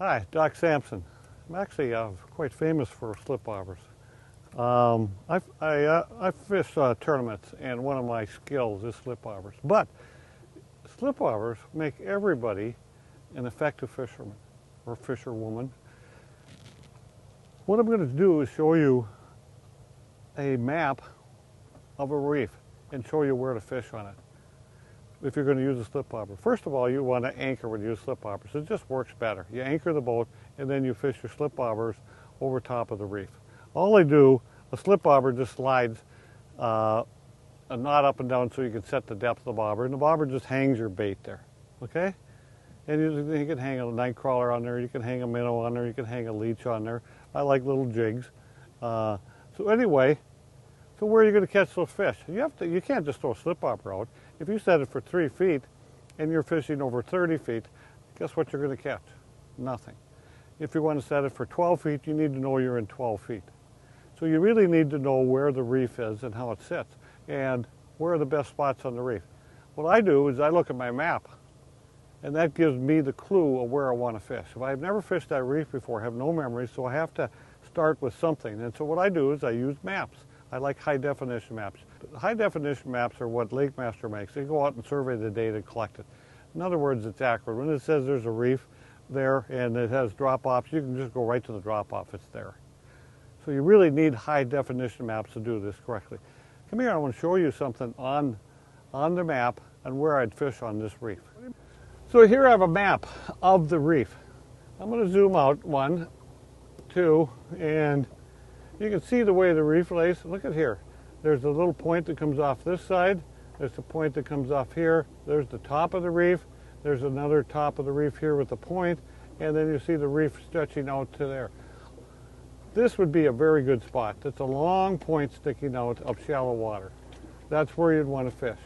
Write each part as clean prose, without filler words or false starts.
Hi, Doc Samson. I'm actually quite famous for slip bobbers. I fish tournaments, and one of my skills is slip bobbers. But slip bobbers make everybody an effective fisherman or fisherwoman. What I'm going to do is show you a map of a reef and show you where to fish on it if you're going to use a slip bobber. First of all, you want to anchor when you use slip bobbers. It just works better. You anchor the boat and then you fish your slip bobbers over top of the reef. All they do, a slip bobber just slides a knot up and down so you can set the depth of the bobber, and the bobber just hangs your bait there, okay? And you can hang a night crawler on there, you can hang a minnow on there, you can hang a leech on there. I like little jigs. So anyway, so where are you going to catch those fish? You can't just throw a slip bobber out. If you set it for 3 feet and you're fishing over 30 feet, guess what you're going to catch? Nothing. If you want to set it for 12 feet, you need to know you're in 12 feet. So you really need to know where the reef is and how it sits and where are the best spots on the reef. What I do is I look at my map, and that gives me the clue of where I want to fish. If I've never fished that reef before, I have no memory, so I have to start with something. And so what I do is I use maps. I like high-definition maps. High-definition maps are what LakeMaster makes. They go out and survey the data and collect it. In other words, it's accurate. When it says there's a reef there and it has drop-offs, you can just go right to the drop-off. It's there. So you really need high-definition maps to do this correctly. Come here, I want to show you something on the map and where I'd fish on this reef. So here I have a map of the reef. I'm going to zoom out 1, 2, and you can see the way the reef lays. Look at here. There's a little point that comes off this side. There's a point that comes off here. There's the top of the reef. There's another top of the reef here with a point, and then you see the reef stretching out to there. This would be a very good spot. It's a long point sticking out of shallow water. That's where you'd want to fish.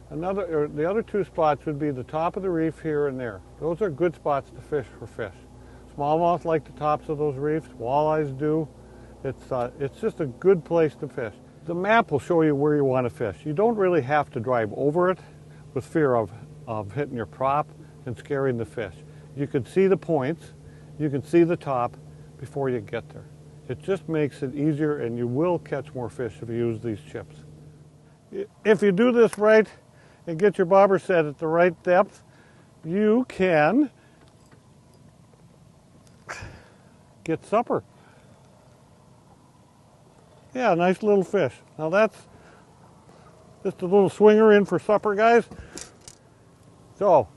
The other 2 spots would be the top of the reef here and there. Those are good spots to fish for fish. Smallmouth like the tops of those reefs. Walleyes do. It's just a good place to fish. The map will show you where you want to fish. You don't really have to drive over it with fear of hitting your prop and scaring the fish. You can see the points, you can see the top before you get there. It just makes it easier, and you will catch more fish if you use these chips. If you do this right and get your bobber set at the right depth, you can get supper. Yeah, nice little fish. Now that's just a little swinger in for supper, guys. So,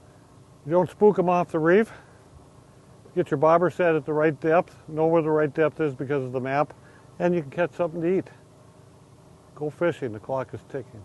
you don't spook them off the reef. Get your bobber set at the right depth. Know where the right depth is because of the map. And you can catch something to eat. Go fishing. The clock is ticking.